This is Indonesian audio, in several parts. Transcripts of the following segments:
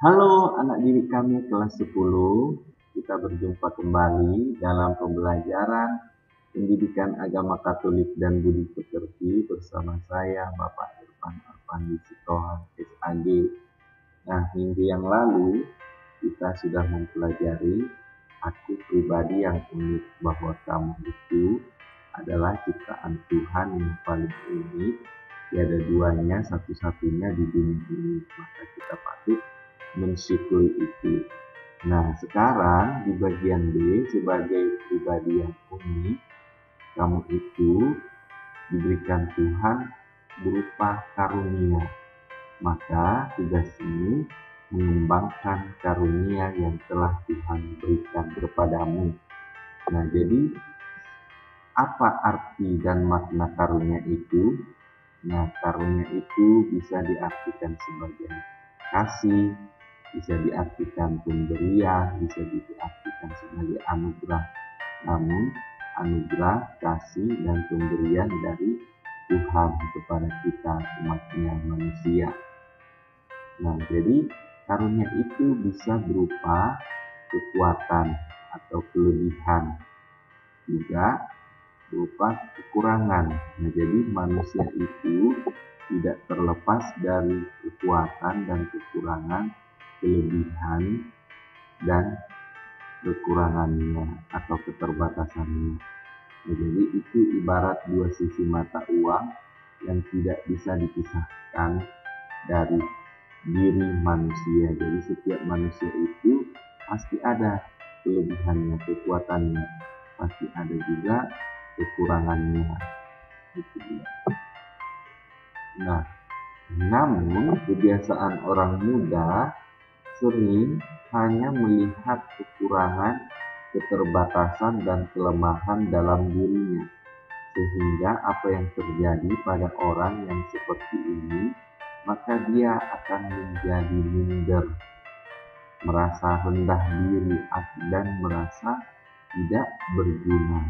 Halo anak didik kami kelas 10, kita berjumpa kembali dalam pembelajaran Pendidikan Agama Katolik dan Budi Pekerti bersama saya Bapak Irfan Arpandi Sitohang SAG. Nah, minggu yang lalu kita sudah mempelajari aku pribadi yang unik, bahwa kamu itu adalah ciptaan Tuhan yang paling unik, tiada duanya, satu-satunya di dunia ini. Maka kita patut mensyukuri itu. Nah, sekarang di bagian B, sebagai pribadi yang unik, kamu itu diberikan Tuhan berupa karunia. Maka tugasmu mengembangkan karunia yang telah Tuhan berikan kepadamu. Nah, jadi apa arti dan makna karunia itu? Nah, karunia itu bisa diartikan sebagai kasih, bisa diartikan pemberian, bisa diartikan sebagai anugerah. Namun, anugerah, kasih, dan pemberian dari Tuhan kepada kita, umatnya manusia. Nah, jadi karunia itu bisa berupa kekuatan atau kelebihan, juga berupa kekurangan. Nah, jadi manusia itu tidak terlepas dari kekuatan dan kekurangan, kelebihan dan kekurangannya atau keterbatasannya. Nah, jadi itu ibarat dua sisi mata uang yang tidak bisa dipisahkan dari diri manusia. Jadi setiap manusia itu pasti ada kelebihannya, kekuatannya, pasti ada juga kekurangannya. Itu dia. Nah, namun kebiasaan orang muda sering hanya melihat kekurangan, keterbatasan, dan kelemahan dalam dirinya. Sehingga apa yang terjadi pada orang yang seperti ini, maka dia akan menjadi minder, merasa rendah diri, dan merasa tidak berguna.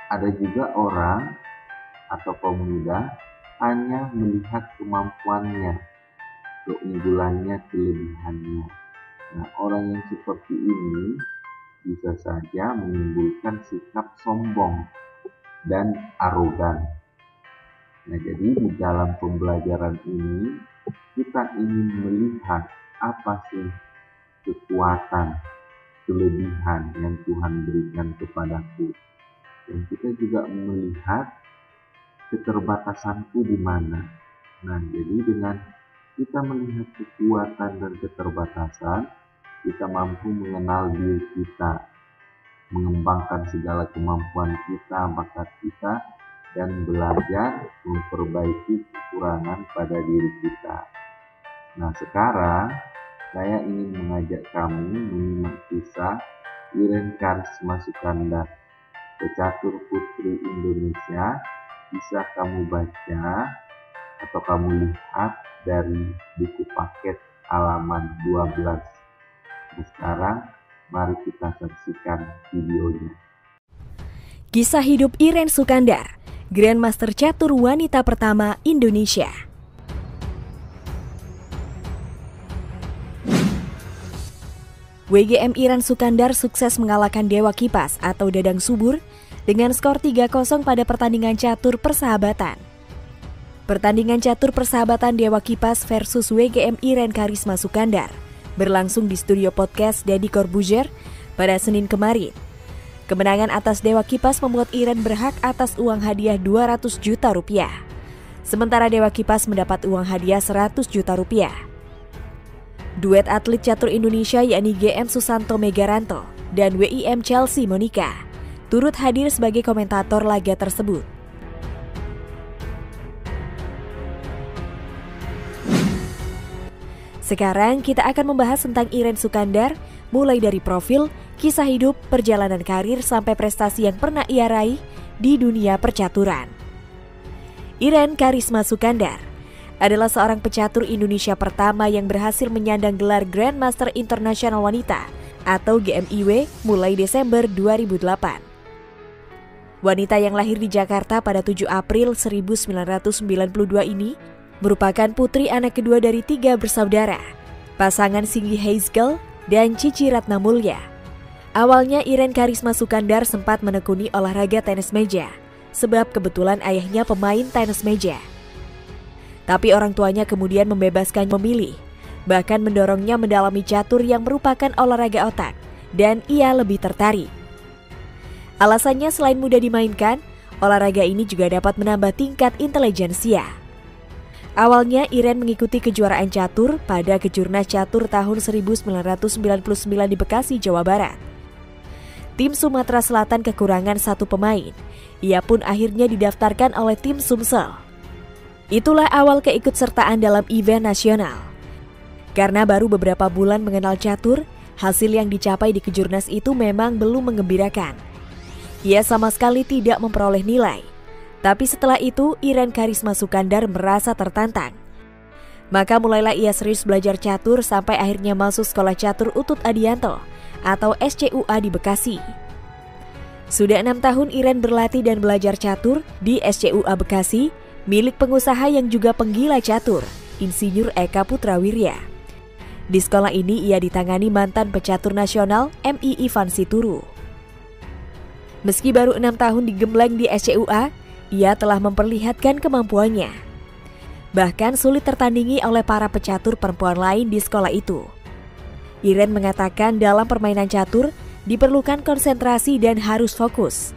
Ada juga orang atau pemuda hanya melihat kemampuannya, keunggulannya, kelebihannya. Nah, orang yang seperti ini bisa saja menimbulkan sikap sombong dan arogan. Nah, jadi di dalam pembelajaran ini kita ingin melihat apa sih kekuatan, kelebihan yang Tuhan berikan kepadaku. Dan kita juga melihat keterbatasanku di mana. Nah, jadi dengan kita melihat kekuatan dan keterbatasan, kita mampu mengenal diri kita, mengembangkan segala kemampuan kita, bakat kita, dan belajar memperbaiki kekurangan pada diri kita. Nah, sekarang saya ingin mengajak kamu menyimak kisah Iren Karisma Sukandar, pecatur putri Indonesia. Bisa kamu baca atau kamu lihat dari buku paket halaman 12. Nah, sekarang mari kita saksikan videonya. Kisah hidup Iren Sukandar, Grandmaster Catur wanita pertama Indonesia. WGM Iren Sukandar sukses mengalahkan Dewa Kipas atau Dadang Subur dengan skor 3-0 pada pertandingan catur persahabatan. Pertandingan catur persahabatan Dewa Kipas versus WGM Iren Karisma Sukandar berlangsung di studio podcast Deddy Corbuzier pada Senin kemarin. Kemenangan atas Dewa Kipas membuat Iren berhak atas uang hadiah 200 juta rupiah. Sementara Dewa Kipas mendapat uang hadiah 100 juta rupiah. Duet atlet catur Indonesia yakni GM Susanto Megaranto dan WIM Chelsea Monica turut hadir sebagai komentator laga tersebut. Sekarang kita akan membahas tentang Iren Sukandar, mulai dari profil, kisah hidup, perjalanan karir, sampai prestasi yang pernah ia raih di dunia percaturan. Iren Karisma Sukandar adalah seorang pecatur Indonesia pertama yang berhasil menyandang gelar Grandmaster Internasional Wanita atau GMIW mulai Desember 2008. Wanita yang lahir di Jakarta pada 7 April 1992 ini merupakan putri anak kedua dari 3 bersaudara, pasangan Singgi Hazel dan Cici Ratna Mulya. Awalnya Iren Karisma Sukandar sempat menekuni olahraga tenis meja, sebab kebetulan ayahnya pemain tenis meja. Tapi orang tuanya kemudian membebaskan memilih, bahkan mendorongnya mendalami catur yang merupakan olahraga otak, dan ia lebih tertarik. Alasannya selain mudah dimainkan, olahraga ini juga dapat menambah tingkat intelijensia. Awalnya Iren mengikuti kejuaraan catur pada Kejurnas Catur tahun 1999 di Bekasi, Jawa Barat. Tim Sumatera Selatan kekurangan 1 pemain. Ia pun akhirnya didaftarkan oleh tim Sumsel. Itulah awal keikutsertaan dalam event nasional. Karena baru beberapa bulan mengenal catur, hasil yang dicapai di Kejurnas itu memang belum menggembirakan. Ia sama sekali tidak memperoleh nilai. Tapi setelah itu, Iren Karisma Sukandar merasa tertantang. Maka mulailah ia serius belajar catur sampai akhirnya masuk Sekolah Catur Utut Adianto atau SCUA di Bekasi. Sudah 6 tahun Iren berlatih dan belajar catur di SCUA Bekasi, milik pengusaha yang juga penggila catur, Insinyur Eka Putrawirya. Di sekolah ini ia ditangani mantan pecatur nasional MI Ivan Situru. Meski baru 6 tahun digembleng di SCUA, ia telah memperlihatkan kemampuannya. Bahkan sulit tertandingi oleh para pecatur perempuan lain di sekolah itu. Iren mengatakan dalam permainan catur diperlukan konsentrasi dan harus fokus.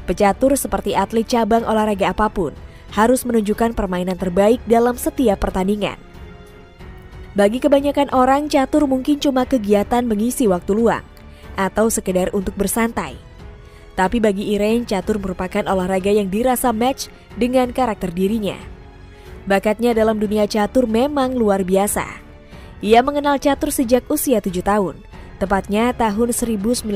Pecatur seperti atlet cabang olahraga apapun harus menunjukkan permainan terbaik dalam setiap pertandingan. Bagi kebanyakan orang, catur mungkin cuma kegiatan mengisi waktu luang atau sekedar untuk bersantai. Tapi bagi Iren, catur merupakan olahraga yang dirasa match dengan karakter dirinya. Bakatnya dalam dunia catur memang luar biasa. Ia mengenal catur sejak usia 7 tahun, tepatnya tahun 1999.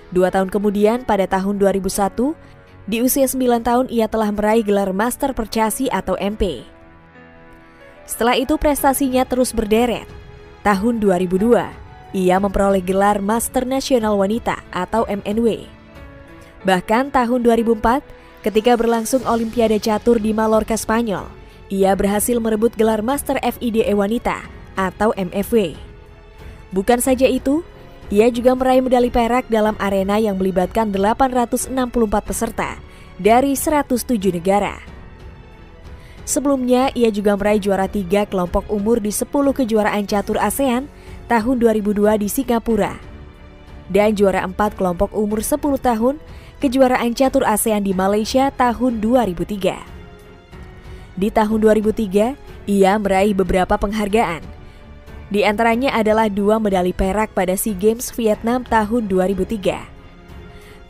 2 tahun kemudian, pada tahun 2001, di usia 9 tahun ia telah meraih gelar Master Percasi atau MP. Setelah itu prestasinya terus berderet. Tahun 2002, ia memperoleh gelar Master Nasional Wanita atau MNW. Bahkan tahun 2004, ketika berlangsung Olimpiade Catur di Mallorca, Spanyol, ia berhasil merebut gelar Master FIDE Wanita atau MFW. Bukan saja itu, ia juga meraih medali perak dalam arena yang melibatkan 864 peserta dari 107 negara. Sebelumnya, ia juga meraih juara 3 kelompok umur di 10 kejuaraan catur ASEAN tahun 2002 di Singapura, dan juara 4 kelompok umur 10 tahun kejuaraan catur ASEAN di Malaysia tahun 2003. Di tahun 2003, ia meraih beberapa penghargaan. Di antaranya adalah 2 medali perak pada SEA Games Vietnam tahun 2003,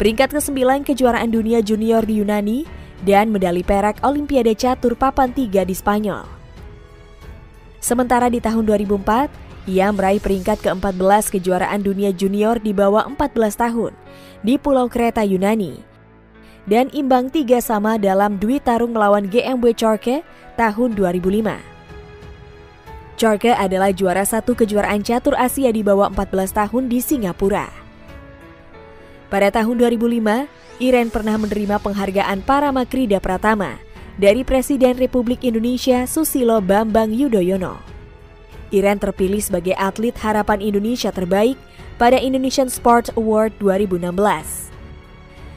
peringkat ke-9 kejuaraan dunia junior di Yunani, dan medali perak Olimpiade Catur Papan 3 di Spanyol. Sementara di tahun 2004, ia meraih peringkat ke-14 kejuaraan dunia junior di bawah 14 tahun di Pulau Kreta, Yunani, dan imbang 3-3 dalam Dwi Tarung melawan GMW Chorke tahun 2005. Chorke adalah juara 1 kejuaraan catur Asia di bawah 14 tahun di Singapura. Pada tahun 2005, Iren pernah menerima penghargaan Paramakrida Pratama dari Presiden Republik Indonesia Susilo Bambang Yudhoyono. Iren terpilih sebagai atlet harapan Indonesia terbaik pada Indonesian Sports Award 2016.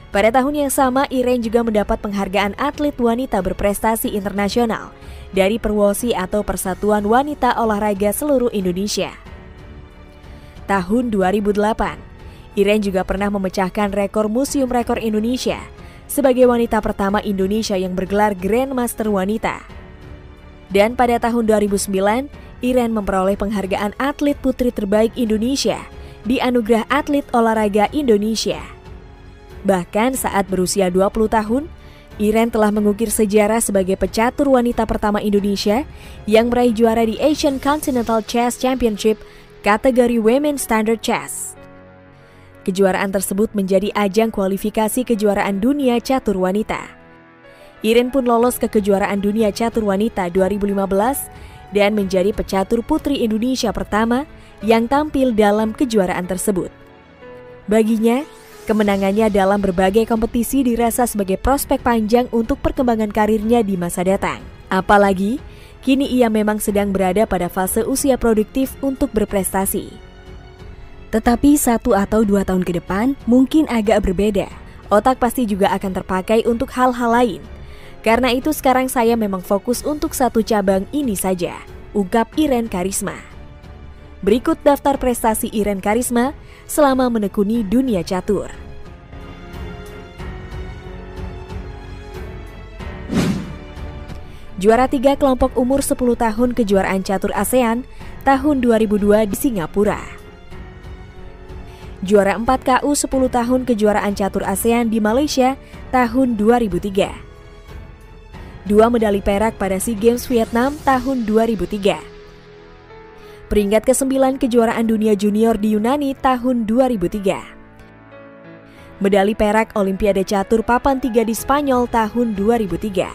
Pada tahun yang sama, Iren juga mendapat penghargaan atlet wanita berprestasi internasional dari Perwosi atau Persatuan Wanita Olahraga Seluruh Indonesia. Tahun 2008, Iren juga pernah memecahkan rekor Museum Rekor Indonesia sebagai wanita pertama Indonesia yang bergelar Grandmaster Wanita. Dan pada tahun 2009, Iren memperoleh penghargaan atlet putri terbaik Indonesia di Anugerah Atlet Olahraga Indonesia. Bahkan saat berusia 20 tahun, Iren telah mengukir sejarah sebagai pecatur wanita pertama Indonesia yang meraih juara di Asian Continental Chess Championship kategori Women Standard Chess. Kejuaraan tersebut menjadi ajang kualifikasi kejuaraan dunia catur wanita. Iren pun lolos ke kejuaraan dunia catur wanita 2015 dan menjadi pecatur putri Indonesia pertama yang tampil dalam kejuaraan tersebut. Baginya, Kemenangannya dalam berbagai kompetisi dirasa sebagai prospek panjang untuk perkembangan karirnya di masa datang. Apalagi, kini ia memang sedang berada pada fase usia produktif untuk berprestasi. Tetapi 1 atau 2 tahun ke depan mungkin agak berbeda. Otak pasti juga akan terpakai untuk hal-hal lain. Karena itu sekarang saya memang fokus untuk 1 cabang ini saja, ungkap Irene Karisma. Berikut daftar prestasi Irene Karisma selama menekuni dunia catur. Juara 3 kelompok umur 10 tahun kejuaraan catur ASEAN tahun 2002 di Singapura. Juara 4 KU 10 tahun kejuaraan catur ASEAN di Malaysia tahun 2003. 2 medali perak pada SEA Games Vietnam tahun 2003. Peringkat ke-9 kejuaraan dunia junior di Yunani tahun 2003. Medali perak Olimpiade Catur Papan 3 di Spanyol tahun 2003.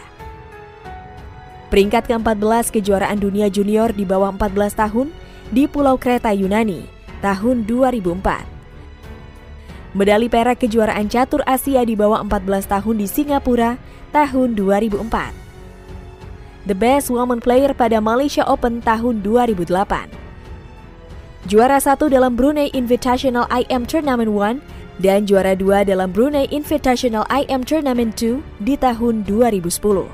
Peringkat ke-14 kejuaraan dunia junior di bawah 14 tahun di Pulau Kreta Yunani tahun 2004. Medali perak kejuaraan catur Asia di bawah 14 tahun di Singapura tahun 2004. The Best Woman Player pada Malaysia Open tahun 2008. Juara 1 dalam Brunei Invitational IM Tournament 1 dan juara 2 dalam Brunei Invitational IM Tournament 2 di tahun 2010.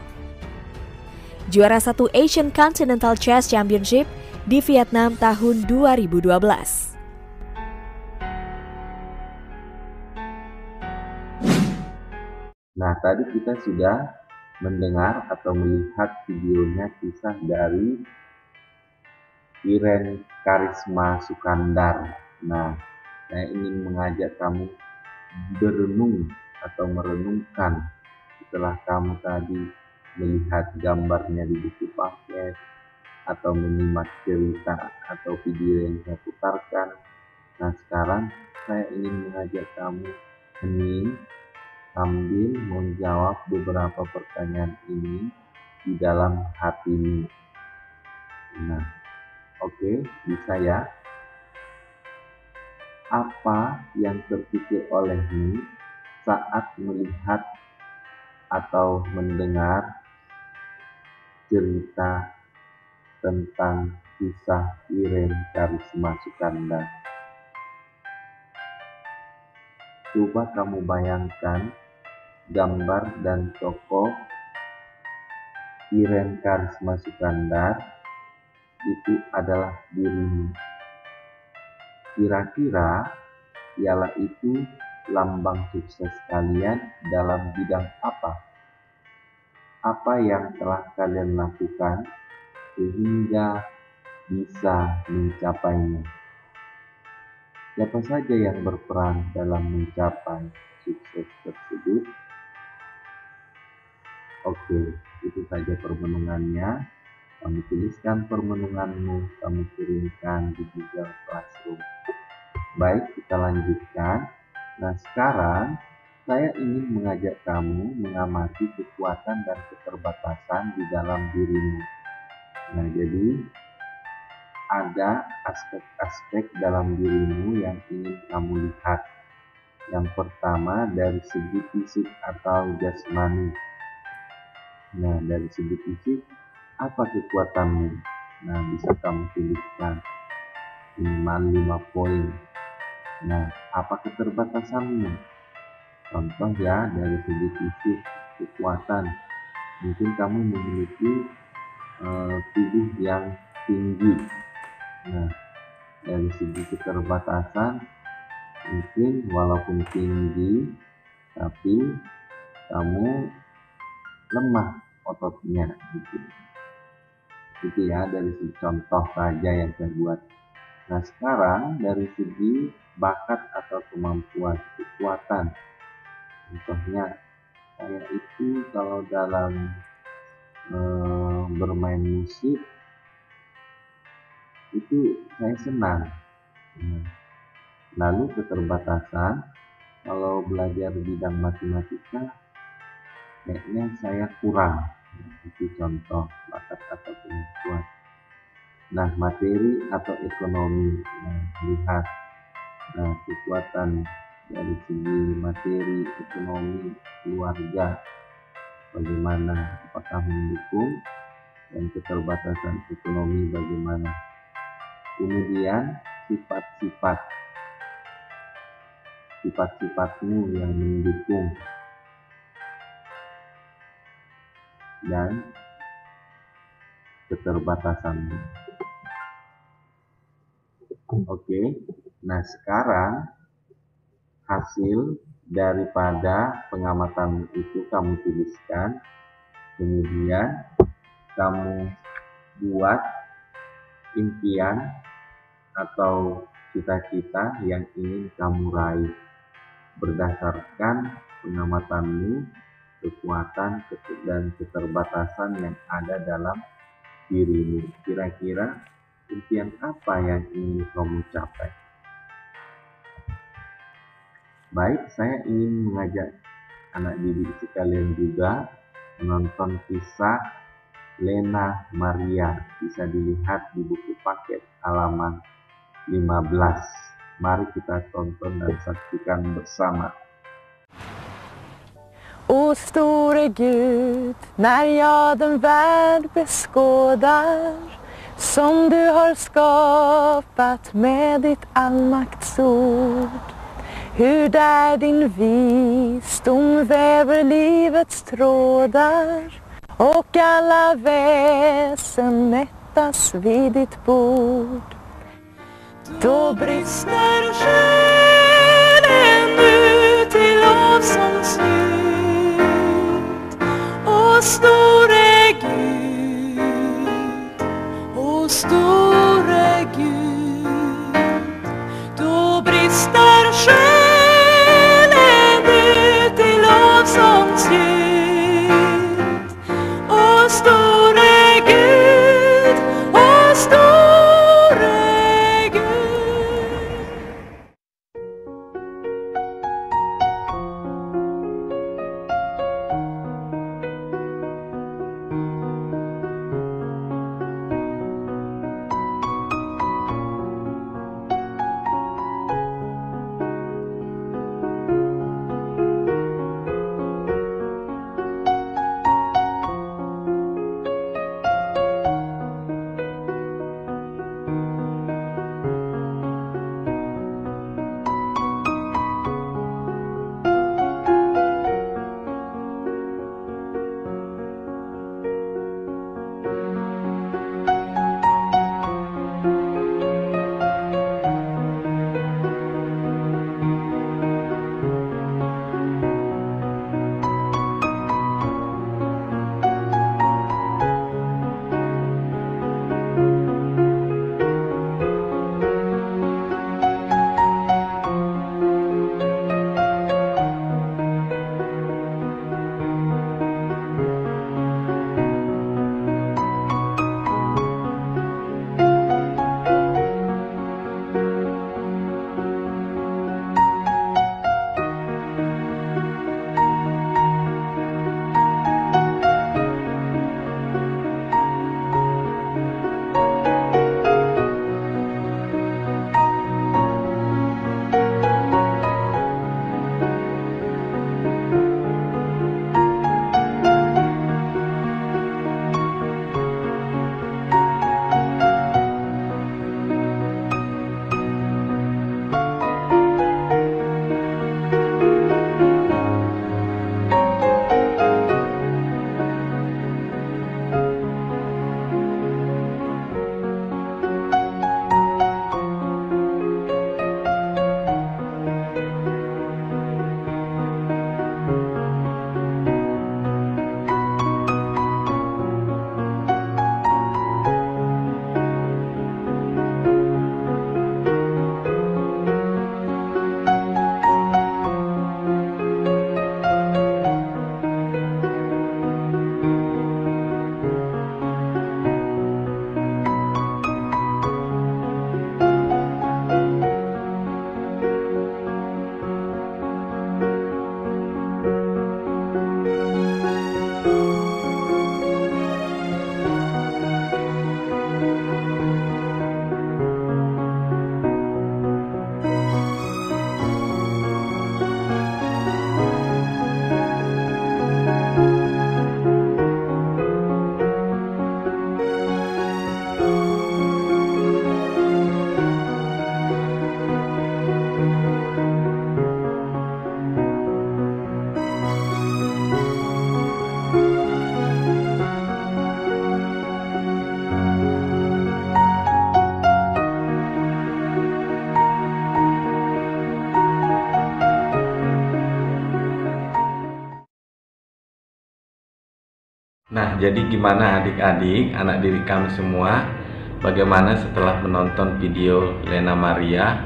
Juara 1 Asian Continental Chess Championship di Vietnam tahun 2012. Nah, tadi kita sudah mendengar atau melihat videonya kisah dari Irene Karisma Sukandar. Nah, saya ingin mengajak kamu berenung atau merenungkan setelah kamu tadi melihat gambarnya di buku paket atau menyimak cerita atau video yang saya putarkan. Nah, sekarang saya ingin mengajak kamu hening sambil menjawab beberapa pertanyaan ini di dalam hatimu. Nah, oke, bisa ya? Apa yang terpikir olehmu saat melihat atau mendengar cerita tentang kisah Irene Karisma Sukandar? Coba kamu bayangkan gambar dan tokoh Irene Karisma Sukandar itu adalah dirimu. Kira-kira ialah itu lambang sukses kalian dalam bidang apa? Apa yang telah kalian lakukan sehingga bisa mencapainya? Siapa saja yang berperan dalam mencapai sukses tersebut? Oke, itu saja permenungannya. Kamu tuliskan permenunganmu, kamu kirimkan di Google Classroom. Baik, kita lanjutkan. Nah, sekarang saya ingin mengajak kamu mengamati kekuatan dan keterbatasan di dalam dirimu. Nah, jadi ada aspek-aspek dalam dirimu yang ingin kamu lihat. Yang pertama dari segi fisik atau jasmani. Nah, dari segi fisik, apa kekuatanmu? Nah, bisa kamu tuliskan minimal 5 poin. Nah, apa keterbatasanmu? Contoh ya, dari segi fisik, kekuatan. Mungkin kamu memiliki tubuh yang tinggi. Nah, dari segi keterbatasan, mungkin walaupun tinggi, tapi kamu lemah ototnya gitu. Itu ya dari segi contoh saja yang saya buat. Nah, sekarang dari segi bakat atau kemampuan, kekuatan. Contohnya saya itu kalau dalam bermain musik itu saya senang. Lalu keterbatasan, kalau belajar bidang matematika kayaknya saya kurang. Itu contoh bakat atau kemampuan. Nah, materi atau ekonomi, lihat kekuatan dari segi materi, ekonomi, keluarga, bagaimana, apakah mendukung, dan keterbatasan ekonomi bagaimana. Kemudian sifat-sifatmu yang mendukung dan keterbatasanmu. Oke, nah sekarang hasil daripada pengamatan itu kamu tuliskan, kemudian kamu buat impian atau cita-cita yang ingin kamu raih berdasarkan pengamatanmu, kekuatan dan keterbatasan yang ada dalam dirimu. Kira-kira impian apa yang ingin kamu capai? Baik, saya ingin mengajak anak didik sekalian juga menonton kisah Lena Maria. Bisa dilihat di buku paket halaman 15. Mari kita tonton dan saksikan bersama. O store Gud, när jag den värld beskådar som du har skapat med ditt allmaktsord, hur där din visdom väver livets trådar och alla väsen mättas vid ditt bord. Då brister själen ut i lovsångsljud. O store Gud, o store Gud. Då brister själen ut i lovsångsljud. O store Gud, o store Gud. jadi gimana adik-adik, anak didik kami semua, bagaimana setelah menonton video Lena Maria?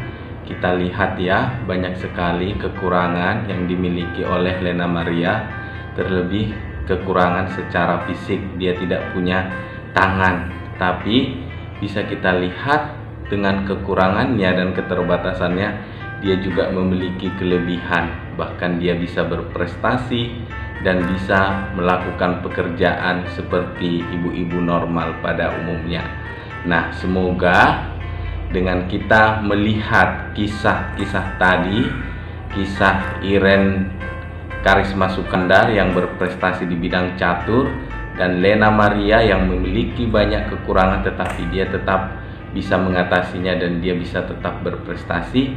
Kita lihat ya, banyak sekali kekurangan yang dimiliki oleh Lena Maria, terlebih kekurangan secara fisik. Dia tidak punya tangan, tapi bisa kita lihat dengan kekurangannya dan keterbatasannya, dia juga memiliki kelebihan. Bahkan dia bisa berprestasi dan bisa melakukan pekerjaan seperti ibu-ibu normal pada umumnya. Nah, semoga dengan kita melihat kisah-kisah tadi, kisah Iren Karisma Sukandar yang berprestasi di bidang catur, dan Lena Maria yang memiliki banyak kekurangan tetapi dia tetap bisa mengatasinya dan dia bisa tetap berprestasi,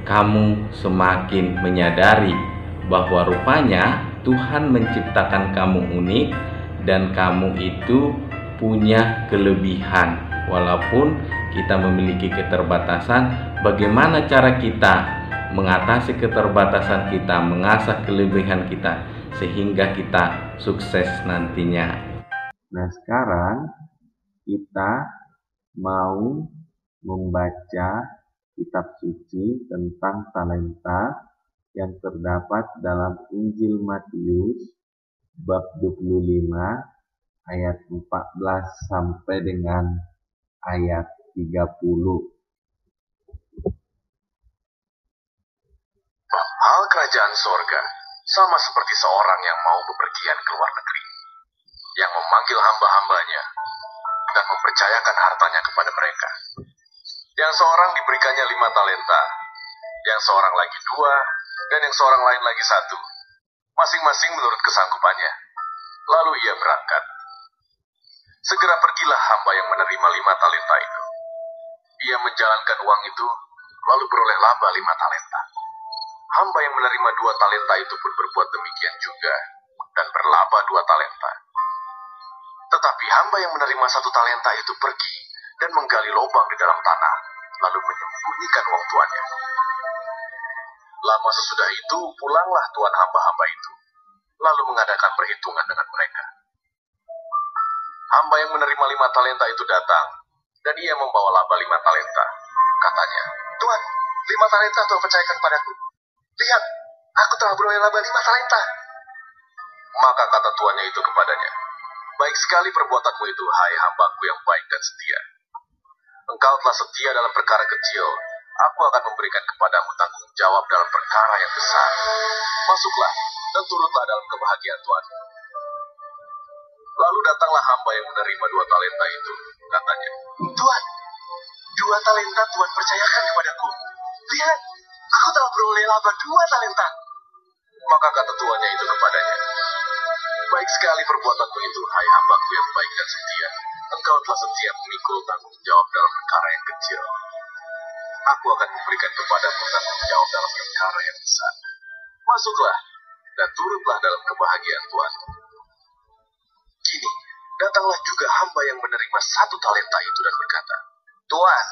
kamu semakin menyadari bahwa rupanya Tuhan menciptakan kamu unik dan kamu itu punya kelebihan. Walaupun kita memiliki keterbatasan, bagaimana cara kita mengatasi keterbatasan kita, mengasah kelebihan kita sehingga kita sukses nantinya. Nah, sekarang kita mau membaca kitab suci tentang talenta yang terdapat dalam Injil Matius bab 25 ayat 14 sampai dengan ayat 30. Hal kerajaan sorga sama seperti seorang yang mau bepergian ke luar negeri, yang memanggil hamba-hambanya dan mempercayakan hartanya kepada mereka. Yang seorang diberikannya 5 talenta, yang seorang lagi 2, dan yang seorang lain lagi 1, masing-masing menurut kesanggupannya. Lalu ia berangkat. Segera pergilah hamba yang menerima 5 talenta itu. Ia menjalankan uang itu, lalu beroleh laba 5 talenta. Hamba yang menerima 2 talenta itu pun berbuat demikian juga, dan berlaba 2 talenta. Tetapi hamba yang menerima 1 talenta itu pergi dan menggali lubang di dalam tanah, lalu menyembunyikan uang tuannya. Lama sesudah itu, pulanglah tuan hamba-hamba itu, lalu mengadakan perhitungan dengan mereka. Hamba yang menerima 5 talenta itu datang, dan ia membawa laba 5 talenta. Katanya, "Tuan, 5 talenta Tuhan percayakan padaku. Lihat, aku telah beroleh laba 5 talenta." Maka kata tuannya itu kepadanya, "Baik sekali perbuatanmu itu, hai hambaku yang baik dan setia. Engkau telah setia dalam perkara kecil, aku akan memberikan kepadamu tanggung jawab dalam perkara yang besar. Masuklah dan turutlah dalam kebahagiaan Tuhan." Lalu datanglah hamba yang menerima 2 talenta itu. Katanya, "Tuan, 2 talenta Tuhan percayakan kepadaku. Lihat, aku telah beroleh laba 2 talenta." Maka kata tuannya itu kepadanya, "Baik sekali perbuatanmu itu, hai hambaku yang baik dan setia. Engkau telah setia memikul tanggung jawab dalam perkara yang kecil. Aku akan memberikan kepadamu tanggung jawab dalam perkara yang besar. Masuklah dan turutlah dalam kebahagiaan Tuhan." Kini, datanglah juga hamba yang menerima 1 talenta itu dan berkata, "Tuan,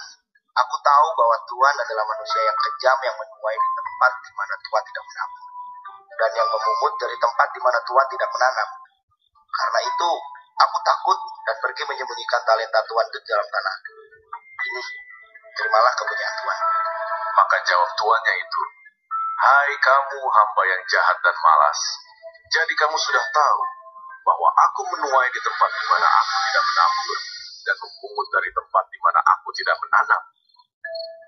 aku tahu bahwa Tuan adalah manusia yang kejam yang menuai di tempat di mana Tuan tidak menabur, dan yang memungut dari tempat di mana Tuan tidak menanam. Karena itu, aku takut dan pergi menyembunyikan talenta Tuan di dalam tanah. Ini, terimalah kepunyaan Tuan." Maka jawab tuannya itu, "Hai kamu hamba yang jahat dan malas, jadi kamu sudah tahu bahwa aku menuai di tempat di mana aku tidak menabur, dan memungut dari tempat di mana aku tidak menanam.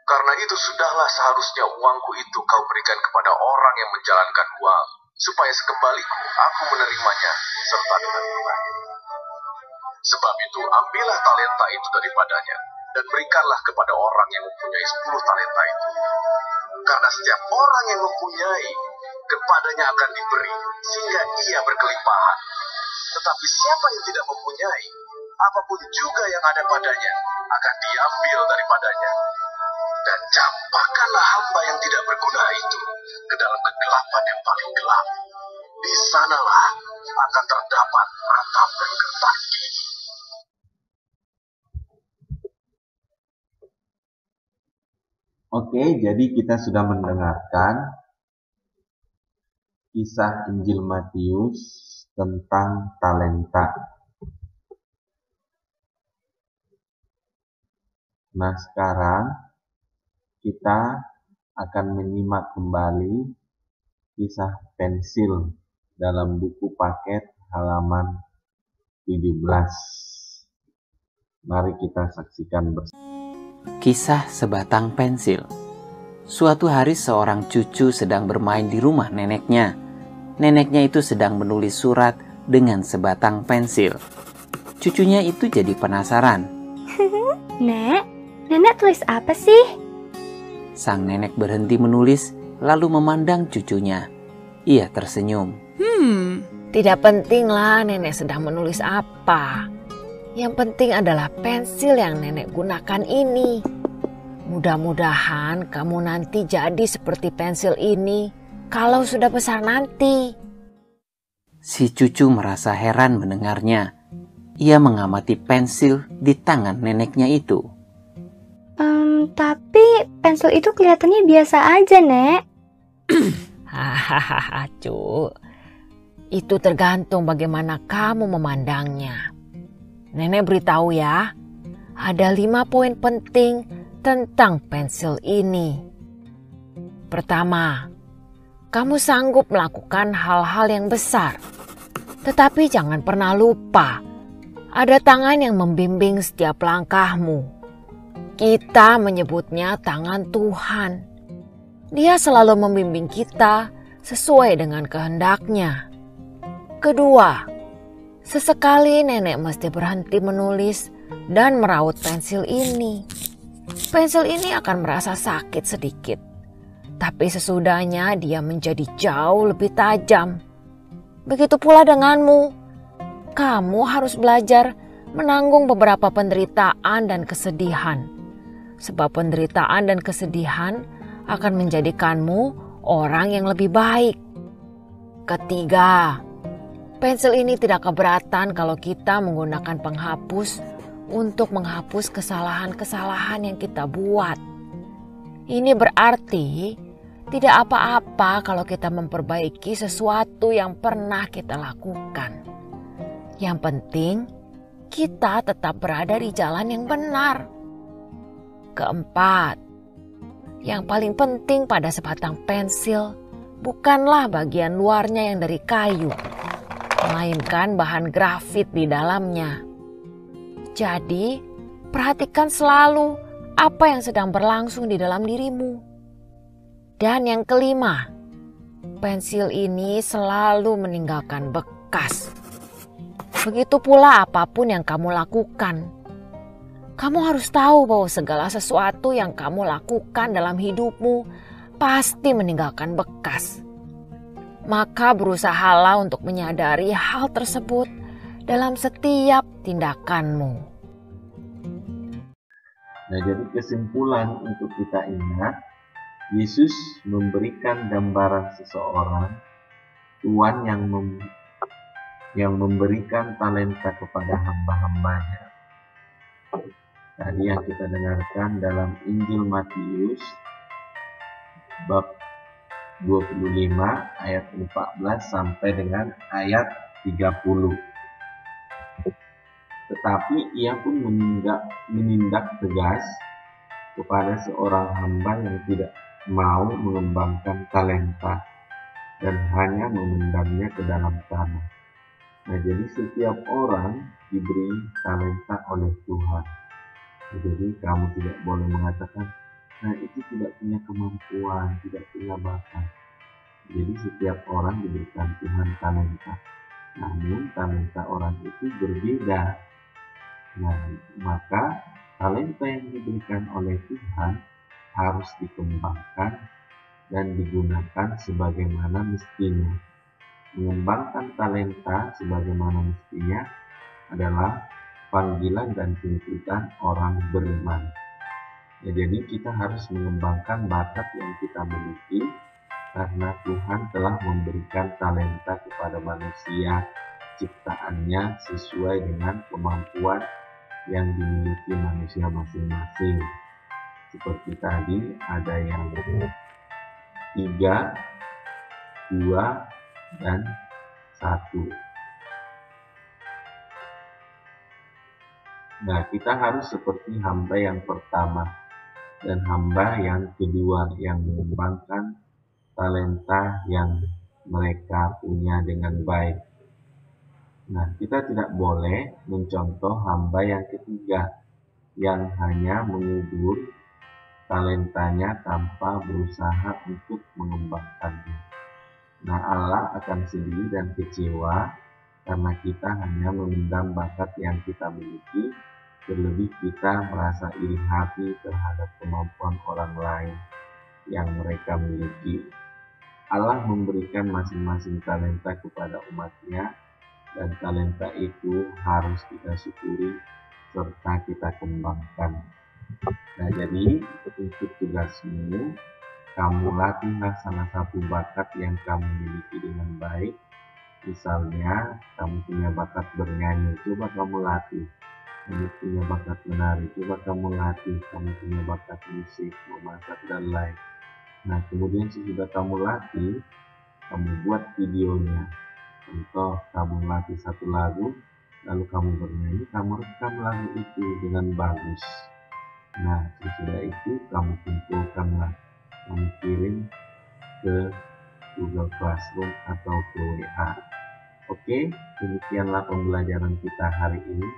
Karena itu sudahlah seharusnya uangku itu kau berikan kepada orang yang menjalankan uang, supaya sekembaliku aku menerimanya serta dengan bunganya. Sebab itu ambillah talenta itu daripadanya, dan berikanlah kepada orang yang mempunyai 10 talenta itu. Karena setiap orang yang mempunyai, kepadanya akan diberi, sehingga ia berkelimpahan. Tetapi siapa yang tidak mempunyai, apapun juga yang ada padanya, akan diambil daripadanya. Dan campakkanlah hamba yang tidak berguna itu ke dalam kegelapan yang paling gelap. Di sanalah akan terdapat ratap dan gertak gigi." Oke, jadi kita sudah mendengarkan kisah Injil Matius tentang talenta. Nah, sekarang kita akan menyimak kembali kisah pensil dalam buku paket halaman 17. Mari kita saksikan bersama. Kisah sebatang pensil. Suatu hari seorang cucu sedang bermain di rumah neneknya. Neneknya itu sedang menulis surat dengan sebatang pensil. Cucunya itu jadi penasaran. Nek, nenek tulis apa sih? Sang nenek berhenti menulis lalu memandang cucunya. Ia tersenyum. Tidak pentinglah nenek sedang menulis apa. Yang penting adalah pensil yang nenek gunakan ini. Mudah-mudahan kamu nanti jadi seperti pensil ini kalau sudah besar nanti. Si cucu merasa heran mendengarnya. Ia mengamati pensil di tangan neneknya itu. Tapi pensil itu kelihatannya biasa aja, Nek. Hahaha, Cu. Itu tergantung bagaimana kamu memandangnya. Nenek beritahu ya, ada 5 poin penting tentang pensil ini. Pertama, kamu sanggup melakukan hal-hal yang besar. Tetapi jangan pernah lupa, ada tangan yang membimbing setiap langkahmu. Kita menyebutnya tangan Tuhan. Dia selalu membimbing kita sesuai dengan kehendaknya. Kedua, sesekali nenek mesti berhenti menulis dan meraut pensil ini. Pensil ini akan merasa sakit sedikit, tapi sesudahnya dia menjadi jauh lebih tajam. Begitu pula denganmu. Kamu harus belajar menanggung beberapa penderitaan dan kesedihan. Sebab penderitaan dan kesedihan akan menjadikanmu orang yang lebih baik. Ketiga, pensil ini tidak keberatan kalau kita menggunakan penghapus untuk menghapus kesalahan-kesalahan yang kita buat. Ini berarti tidak apa-apa kalau kita memperbaiki sesuatu yang pernah kita lakukan. Yang penting, kita tetap berada di jalan yang benar. Keempat, yang paling penting pada sebatang pensil bukanlah bagian luarnya yang dari kayu, melainkan bahan grafit di dalamnya. Jadi, perhatikan selalu apa yang sedang berlangsung di dalam dirimu. Dan yang kelima, pensil ini selalu meninggalkan bekas. Begitu pula apapun yang kamu lakukan. Kamu harus tahu bahwa segala sesuatu yang kamu lakukan dalam hidupmu pasti meninggalkan bekas. Maka berusahalah untuk menyadari hal tersebut dalam setiap tindakanmu. Nah, jadi kesimpulan untuk kita ingat, Yesus memberikan gambaran seseorang Tuhan yang memberikan talenta kepada hamba-hambanya. Tadi yang kita dengarkan dalam Injil Matius bab 25 ayat 14 sampai dengan ayat 30. Tetapi ia pun menindak tegas kepada seorang hamba yang tidak mau mengembangkan talenta dan hanya memendamnya ke dalam tanah. Nah, jadi setiap orang diberi talenta oleh Tuhan. Jadi kamu tidak boleh mengatakan, nah itu tidak punya kemampuan, tidak punya bakat. Jadi setiap orang diberikan Tuhan talenta. Namun talenta orang itu berbeda. Nah, maka talenta yang diberikan oleh Tuhan harus dikembangkan dan digunakan sebagaimana mestinya. Mengembangkan talenta sebagaimana mestinya adalah panggilan dan tuntutan orang beriman. Ya, jadi kita harus mengembangkan bakat yang kita miliki karena Tuhan telah memberikan talenta kepada manusia ciptaannya sesuai dengan kemampuan yang dimiliki manusia masing-masing. Seperti tadi ada yang 3, 2, dan 1. Nah, kita harus seperti hamba yang pertama dan hamba yang kedua yang mengembangkan talenta yang mereka punya dengan baik. Nah, kita tidak boleh mencontoh hamba yang ketiga yang hanya mengubur talentanya tanpa berusaha untuk mengembangkannya. Nah, Allah akan sedih dan kecewa karena kita hanya memendam bakat yang kita miliki, terlebih kita merasa iri hati terhadap kemampuan orang lain yang mereka miliki. Allah memberikan masing-masing talenta kepada umatnya, dan talenta itu harus kita syukuri serta kita kembangkan. Nah, jadi untuk tugasmu, kamu latihlah salah satu bakat yang kamu miliki dengan baik. Misalnya, kamu punya bakat bernyanyi, coba kamu latih. Kamu punya bakat menari, coba kamu latih. Kamu punya bakat musik, memasak, dan lain. Nah, kemudian sesudah kamu latih, kamu buat videonya. Contoh, kamu latih satu lagu, lalu kamu bernyanyi, kamu rekam lagu itu dengan bagus. Nah, sesudah itu kamu kumpulkanlah, kamu kirim ke Google Classroom atau ke WA. Oke, demikianlah pembelajaran kita hari ini.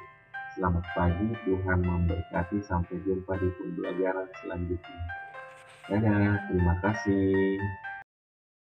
Selamat pagi, Tuhan memberkati. Sampai jumpa di pembelajaran selanjutnya. Dadah, terima kasih.